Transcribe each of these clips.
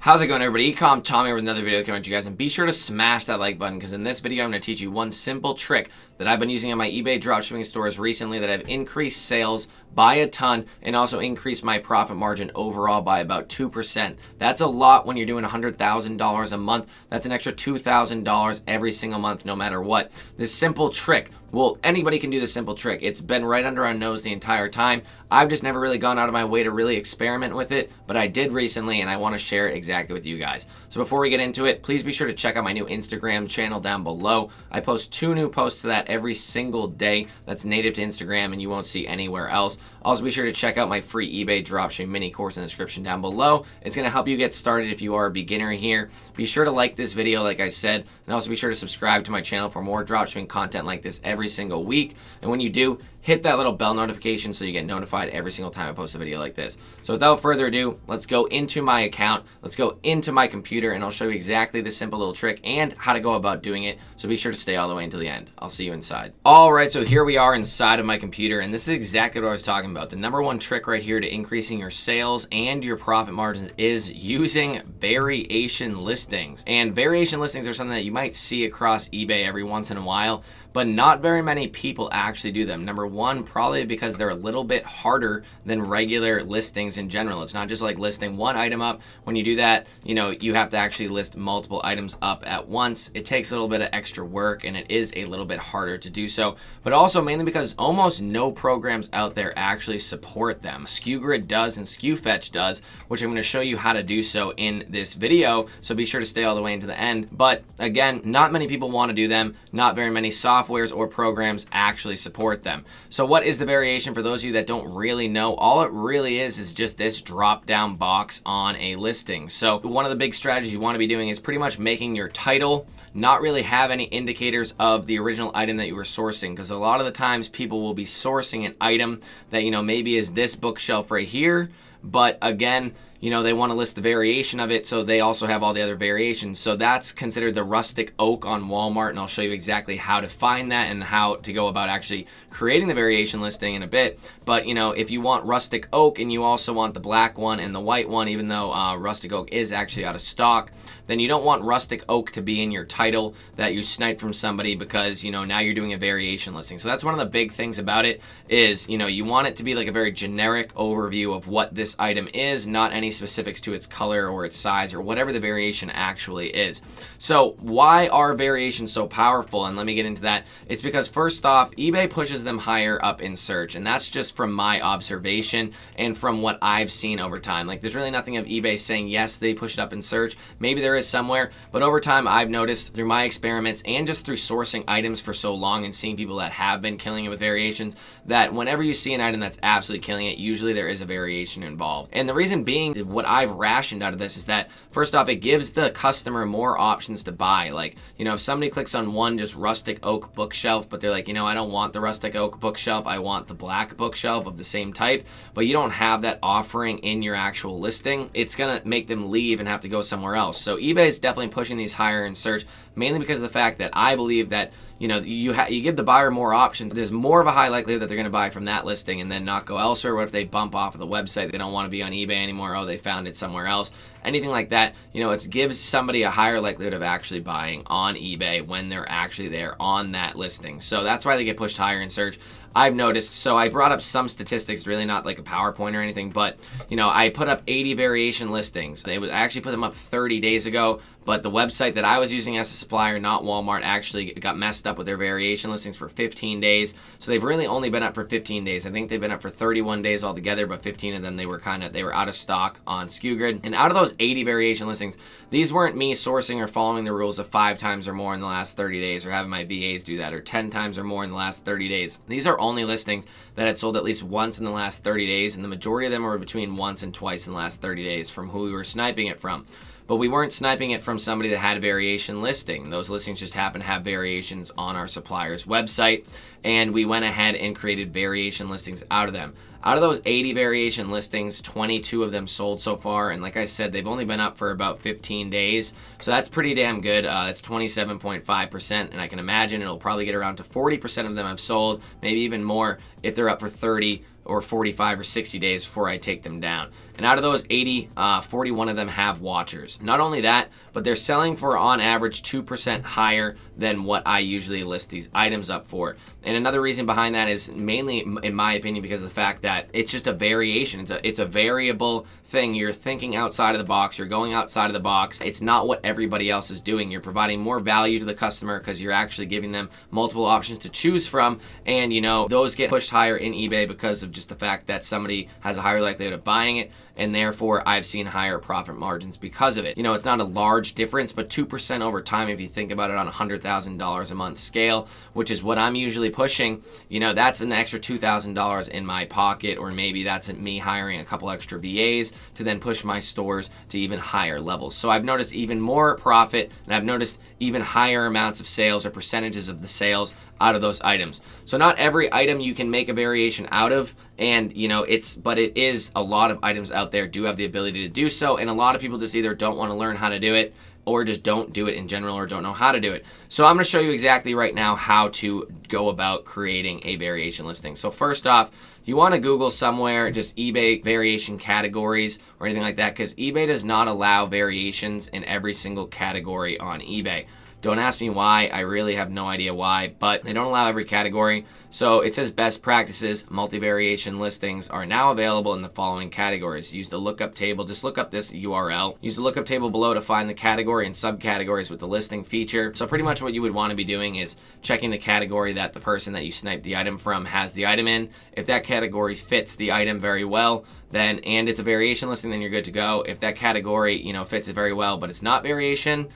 How's it going, everybody? Ecom Tommy with another video coming to you guys, and be sure to smash that like button because in this video I'm going to teach you one simple trick that I've been using in my eBay dropshipping stores recently that I've increased sales by a ton and also increased my profit margin overall by about 2%. That's a lot when you're doing $100,000 a month. That's an extra $2,000 every single month, no matter what. This simple trick, well, anybody can do this simple trick. It's been right under our nose the entire time. I've just never really gone out of my way to really experiment with it, but I did recently and I want to share it exactly with you guys. So before we get into it, please be sure to check out my new Instagram channel down below. I post 2 new posts to that every single day. That's native to Instagram and you won't see anywhere else. Also be sure to check out my free eBay dropshipping mini course in the description down below. It's going to help you get started if you are a beginner here. Be sure to like this video like I said, and also be sure to subscribe to my channel for more dropshipping content like this every single week. And when you do, hit that little bell notification so you get notified every single time I post a video like this. So without further ado, let's go into my account, let's go into my computer, and I'll show you exactly this simple little trick and how to go about doing it. So be sure to stay all the way until the end. I'll see you inside. All right, so here we are inside of my computer, and this is exactly what I was talking about. The number one trick right here to increasing your sales and your profit margins is using variation listings. And variation listings are something that you might see across eBay every once in a while, but not very many people actually do them. Number one, probably because they're a little bit harder than regular listings in general. It's not just like listing one item up. When you do that, you have to actually list multiple items up at once. It takes a little bit of extra work and it is a little bit harder to do so, but also mainly because almost no programs out there actually support them. SkuGrid does and Skew Fetch does, which I'm going to show you how to do so in this video. So be sure to stay all the way into the end. But again, not many people want to do them. Not very many softwares or programs actually support them. So what is the variation for those of you that don't really know? All it really is just this drop down box on a listing. So one of the big strategies you want to be doing is pretty much making your title not really have any indicators of the original item that you were sourcing, because a lot of the times people will be sourcing an item that maybe is this bookshelf right here, but again, they want to list the variation of it, so they also have all the other variations. So that's considered the rustic oak on Walmart, and I'll show you exactly how to find that and how to go about actually creating the variation listing in a bit. But if you want rustic oak and you also want the black one and the white one, even though rustic oak is actually out of stock, then you don't want rustic oak to be in your title that you sniped from somebody, because now you're doing a variation listing. So that's one of the big things about it is you want it to be like a very generic overview of what this item is, not any specifics to its color or its size or whatever the variation actually is. So why are variations so powerful? And let me get into that. It's because first off, eBay pushes them higher up in search, and that's just from my observation and from what I've seen over time. Like, there's really nothing of eBay saying yes, they push it up in search. Maybe there is somewhere, but over time I've noticed through my experiments and just through sourcing items for so long and seeing people that have been killing it with variations, that whenever you see an item that's absolutely killing it, usually there is a variation involved. And the reason being, what I've rationed out of this is that first off, it gives the customer more options to buy. Like, if somebody clicks on one just rustic oak bookshelf, but they're like, I don't want the rustic oak bookshelf, I want the black bookshelf of the same type, but you don't have that offering in your actual listing, it's gonna make them leave and have to go somewhere else. So eBay is definitely pushing these higher in search, mainly because of the fact that I believe that you give the buyer more options. There's more of a high likelihood that they're going to buy from that listing and then not go elsewhere. What if they bump off of the website? They don't want to be on eBay anymore. Oh, they found it somewhere else. Anything like that, it gives somebody a higher likelihood of actually buying on eBay when they're actually there on that listing. So that's why they get pushed higher in search, I've noticed. So I brought up some statistics, really not like a PowerPoint or anything, but I put up 80 variation listings. I actually put them up 30 days ago, but the website that I was using as a supplier, not Walmart, actually got messed up with their variation listings for 15 days. So they've really only been up for 15 days. I think they've been up for 31 days altogether, but 15 of them they were out of stock on SkuGrid. And out of those 80 variation listings, these weren't me sourcing or following the rules of 5 times or more in the last 30 days, or having my VAs do that, or 10 times or more in the last 30 days. These are only listings that had sold at least once in the last 30 days, and the majority of them were between once and twice in the last 30 days from who we were sniping it from. But we weren't sniping it from somebody that had a variation listing. Those listings just happen to have variations on our supplier's website, and we went ahead and created variation listings out of them. Out of those 80 variation listings, 22 of them sold so far, and like I said, they've only been up for about 15 days, so that's pretty damn good. It's 27.5%, and I can imagine it'll probably get around to 40% of them have sold, maybe even more if they're up for 30 or 45 or 60 days before I take them down. And out of those 80, 41 of them have watchers. Not only that, but they're selling for on average 2% higher than what I usually list these items up for. And another reason behind that is mainly, in my opinion, because of the fact that it's just a variation. It's a variable thing. You're thinking outside of the box. You're going outside of the box. It's not what everybody else is doing. You're providing more value to the customer because you're actually giving them multiple options to choose from. And, you know, those get pushed higher in eBay because of just the fact that somebody has a higher likelihood of buying it. And therefore, I've seen higher profit margins because of it. You know, it's not a large difference, but 2% over time, if you think about it on a $100,000 a month scale, which is what I'm usually pushing, you know, that's an extra $2,000 in my pocket, or maybe that's me hiring a couple extra VAs to then push my stores to even higher levels. So I've noticed even more profit, and I've noticed even higher amounts of sales or percentages of the sales out of those items. So not every item you can make a variation out of, and you know, but it is a lot of items out there do have the ability to do so, and a lot of people just either don't want to learn how to do it, or just don't do it in general, or don't know how to do it. So I'm going to show you exactly right now how to go about creating a variation listing. So first off, you want to Google somewhere just eBay variation categories or anything like that, because eBay does not allow variations in every single category on eBay. Don't ask me why. I really have no idea why, but they don't allow every category. So it says best practices, multi-variation listings are now available in the following categories. Use the lookup table. Just look up this URL. Use the lookup table below to find the category and subcategories with the listing feature. So pretty much what you would want to be doing is checking the category that the person that you sniped the item from has the item in. If that category fits the item very well, then, and it's a variation listing, then you're good to go. If that category, you know, fits it very well, but it's not variation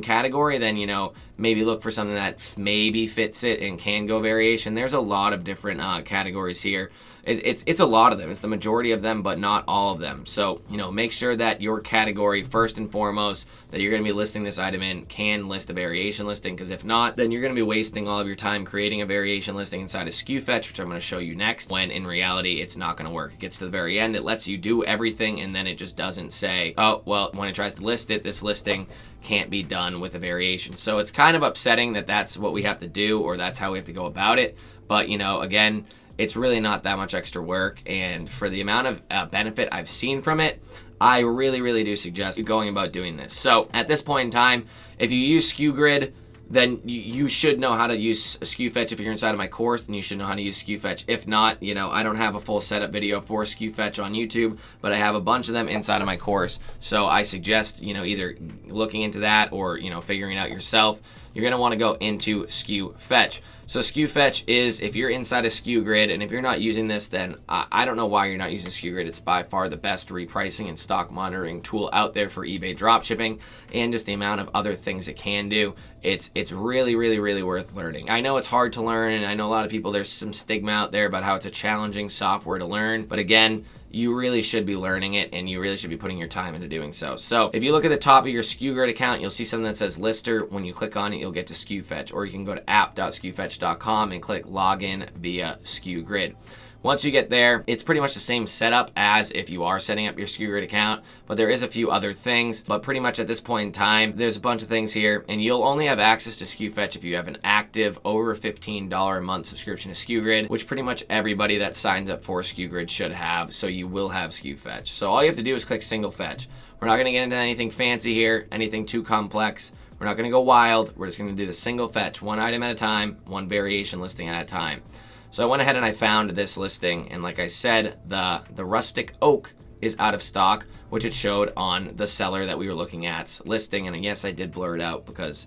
category, then, you know, maybe look for something that maybe fits it and can go variation. There's a lot of different categories here. It's a lot of them. It's the majority of them, but not all of them. So, you know, make sure that your category, first and foremost, that you're going to be listing this item in can list a variation listing, because if not, then you're going to be wasting all of your time creating a variation listing inside of Skew Fetch, which I'm going to show you next, when in reality, it's not going to work. It gets to the very end, it lets you do everything, and then it just doesn't say, oh, well, when it tries to list it, this listing can't be done with a variation. So it's kind of upsetting that that's what we have to do, or that's how we have to go about it. But, you know, again, it's really not that much extra work, and for the amount of benefit I've seen from it, I really, really do suggest going about doing this. So at this point in time, if you use SkuGrid, then you should know how to use Skew Fetch. If you're inside of my course, then you should know how to use Skew Fetch. If not, you know, I don't have a full setup video for Skew Fetch on YouTube, but I have a bunch of them inside of my course. So I suggest, you know, either looking into that or, you know, figuring it out yourself. You're going to want to go into Skew Fetch. So Skew Fetch is, if you're inside of SkuGrid, and if you're not using this, then I don't know why you're not using SkuGrid. It's by far the best repricing and stock monitoring tool out there for eBay dropshipping, and just the amount of other things it can do. It's really, really, really worth learning. I know it's hard to learn, and I know a lot of people, there's some stigma out there about how it's a challenging software to learn, but again, you really should be learning it, and you really should be putting your time into doing so. So if you look at the top of your SkuGrid account, you'll see something that says Lister. When you click on it, you'll get to Skew Fetch, or you can go to app.skufetch.com and click Login via SkuGrid. Once you get there, it's pretty much the same setup as if you are setting up your SkuGrid account, but there is a few other things. But pretty much at this point in time, there's a bunch of things here, and you'll only have access to Skew Fetch if you have an active over $15 a month subscription to SkuGrid, which pretty much everybody that signs up for SkuGrid should have, so you will have Skew Fetch. So all you have to do is click single fetch. We're not gonna get into anything fancy here, anything too complex. We're not gonna go wild. We're just gonna do the single fetch, one item at a time, one variation listing at a time. So I went ahead and I found this listing, and like I said, the rustic oak is out of stock, which it showed on the seller that we were looking at's listing. And yes, I did blur it out because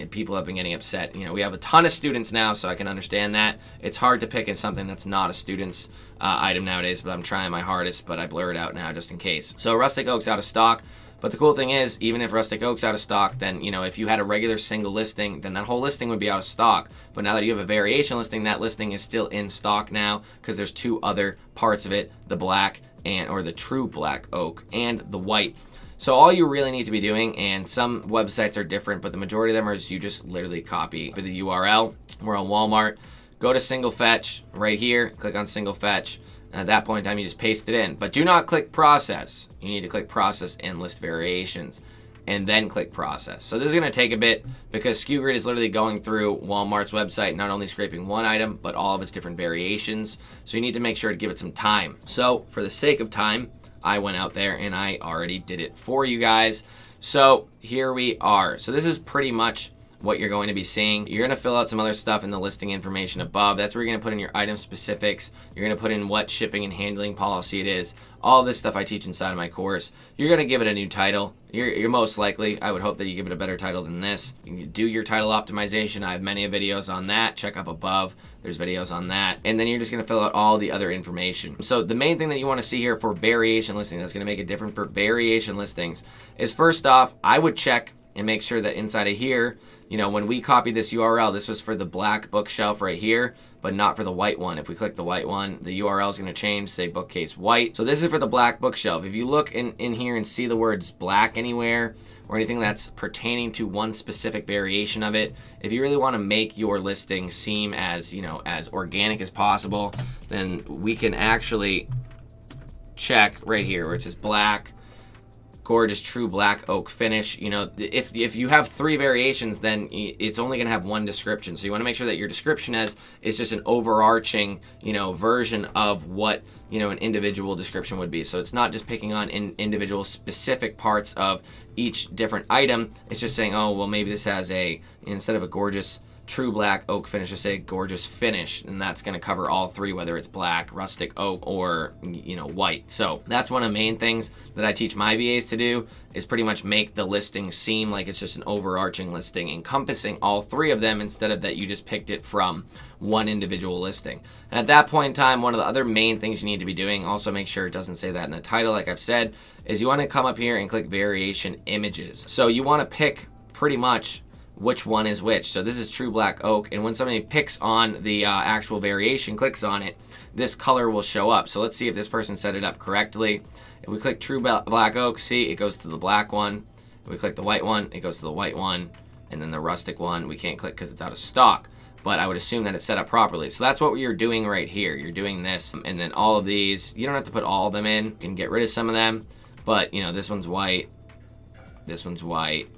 people have been getting upset. You know, we have a ton of students now, so I can understand that. It's hard to pick at something that's not a student's item nowadays, but I'm trying my hardest, but I blur it out now just in case. So rustic oak's out of stock. But the cool thing is, even if rustic oak's out of stock, then, you know, if you had a regular single listing, then that whole listing would be out of stock. But now that you have a variation listing, that listing is still in stock now, because there's two other parts of it, the black or the true black oak and the white. So all you really need to be doing, and some websites are different, but the majority of them are you just literally copy the URL. We're on Walmart. Go to single fetch right here, click on single fetch. And at that point in time, you just paste it in. But do not click process. You need to click process and list variations. and then click process. So this is going to take a bit because SkuGrid is literally going through Walmart's website, not only scraping one item, but all of its different variations. So you need to make sure to give it some time. So for the sake of time, I went out there and I already did it for you guys. So here we are. So this is pretty much what you're going to be seeing. You're going to fill out some other stuff in the listing information above. That's where you're going to put in your item specifics. You're going to put in what shipping and handling policy it is. All this stuff I teach inside of my course. You're going to give it a new title. You're most likely, I would hope that you give it a better title than this. You can do your title optimization. I have many videos on that. Check up above. There's videos on that. And then you're just going to fill out all the other information. So the main thing that you want to see here for variation listings, that's going to make it different for variation listings, is first off, I would check and make sure that inside of here, you know, when we copy this URL, this was for the black bookshelf right here, but not for the white one. If we click the white one, the URL is going to change, say bookcase white. So this is for the black bookshelf. If you look in here and see the words black anywhere or anything that's pertaining to one specific variation of it, if you really want to make your listing seem as, you know, as organic as possible, then we can actually check right here where it says black, gorgeous true black oak finish. You know, if you have 3 variations, then it's only going to have one description. So you want to make sure that your description is just an overarching, you know, version of what, you know, an individual description would be. So it's not just picking on individual specific parts of each different item. It's just saying, oh, well, maybe this has instead of a gorgeous true black oak finish, to say gorgeous finish, and that's going to cover all 3, whether it's black, rustic oak, or, you know, white. So that's one of the main things that I teach my VAs to do, is pretty much make the listing seem like it's just an overarching listing encompassing all 3 of them, instead of that you just picked it from one individual listing. And at that point in time, one of the other main things you need to be doing, also make sure it doesn't say that in the title like I've said, is you want to come up here and click variation images. So you want to pick pretty much which one is which. So this is true black oak, and when somebody picks on the actual variation, clicks on it, this color will show up. So let's see if this person set it up correctly. If we click true black oak, see, it goes to the black one. If we click the white one, it goes to the white one, and then the rustic one we can't click because it's out of stock, but I would assume that it's set up properly. So that's what you're doing right here. You're doing this, and then all of these, you don't have to put all of them in. You can get rid of some of them, but you know, this one's white, this one's white,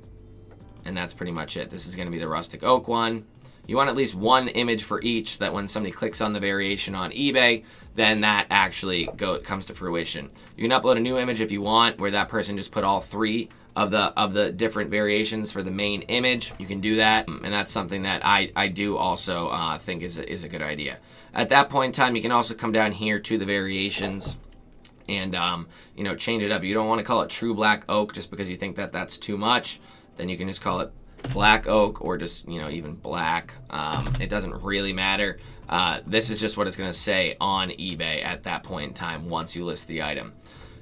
and that's pretty much it. This is going to be the rustic oak one. You want at least one image for each, so that when somebody clicks on the variation on eBay, then that actually comes to fruition. You can upload a new image if you want, where that person just put all 3 of the different variations for the main image. You can do that, and that's something that I do also think is a good idea. At that point in time, you can also come down here to the variations and you know, change it up. You don't want to call it true black oak just because you think that that's too much. Then you can just call it black oak, or just, you know, even black. It doesn't really matter. This is just what it's going to say on eBay at that point in time once you list the item.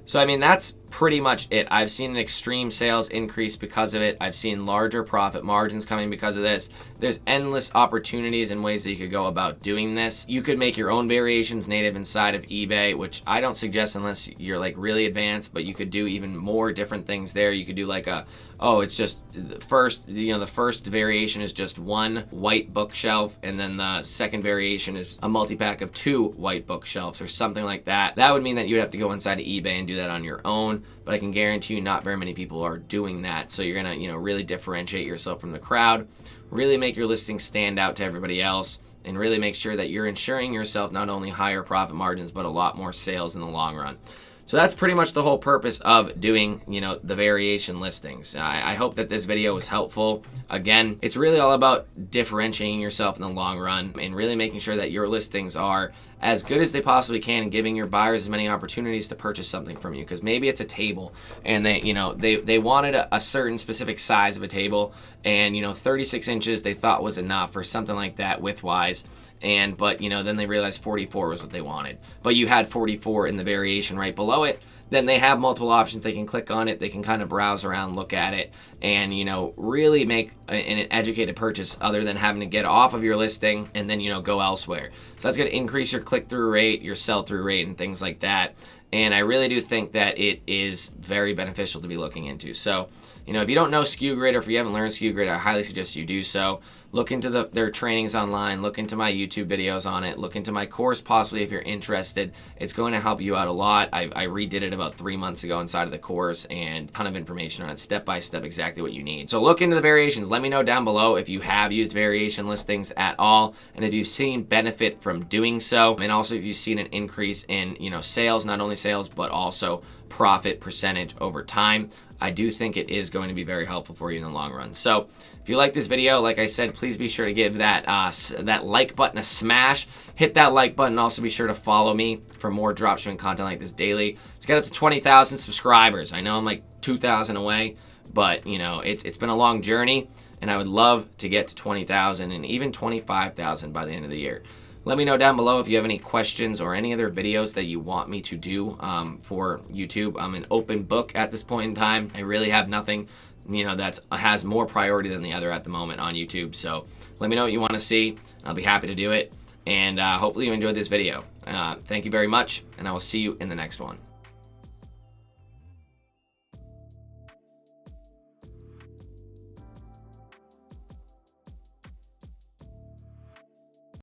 So I mean, that's pretty much it. I've seen an extreme sales increase because of it. I've seen larger profit margins coming because of this. There's endless opportunities and ways that you could go about doing this. You could make your own variations native inside of eBay, which I don't suggest unless you're like really advanced, but you could do even more different things there. You could do like it's just the first variation is just one white bookshelf, and then the second variation is a multi-pack of 2 white bookshelves or something like that. That would mean that you'd have to go inside of eBay and do that on your own, but I can guarantee you not very many people are doing that. So you're gonna, you know, really differentiate yourself from the crowd, really make your listing stand out to everybody else, and really make sure that you're ensuring yourself not only higher profit margins, but a lot more sales in the long run. So that's pretty much the whole purpose of doing, you know, the variation listings. I hope that this video was helpful. Again, it's really all about differentiating yourself in the long run and really making sure that your listings are as good as they possibly can and giving your buyers as many opportunities to purchase something from you. Because maybe it's a table and they wanted a certain specific size of a table, and, you know, 36 inches they thought was enough or something like that width-wise. But you know, then they realized 44 was what they wanted, but you had 44 in the variation right below it. Then they have multiple options. They can click on it, they can kind of browse around, look at it, and, you know, really make an educated purchase, other than having to get off of your listing and then, you know, go elsewhere. So that's going to increase your click-through rate, your sell-through rate, and things like that. And I really do think that it is very beneficial to be looking into. So, you know, if you don't know SkuGrid, or if you haven't learned SkuGrid, I highly suggest you do so. look into their trainings online, look into my YouTube videos on it, look into my course possibly if you're interested. It's going to help you out a lot. I redid it about 3 months ago inside of the course, and a ton of information on it, step by step, exactly what you need. So look into the variations. Let me know down below if you have used variation listings at all, and if you've seen benefit from doing so, and also if you've seen an increase in, you know, sales, not only sales, but also profit percentage over time. I do think it is going to be very helpful for you in the long run. So if you like this video, like I said, please be sure to give that like button a smash. Hit that like button. Also be sure to follow me for more dropshipping content like this daily. Let's get up to 20,000 subscribers. I know I'm like 2,000 away, but you know, it's been a long journey, and I would love to get to 20,000 and even 25,000 by the end of the year. Let me know down below if you have any questions or any other videos that you want me to do for YouTube. I'm an open book at this point in time. I really have nothing, you know, that has more priority than the other at the moment on YouTube. So let me know what you want to see. I'll be happy to do it. And hopefully you enjoyed this video. Thank you very much, and I will see you in the next one.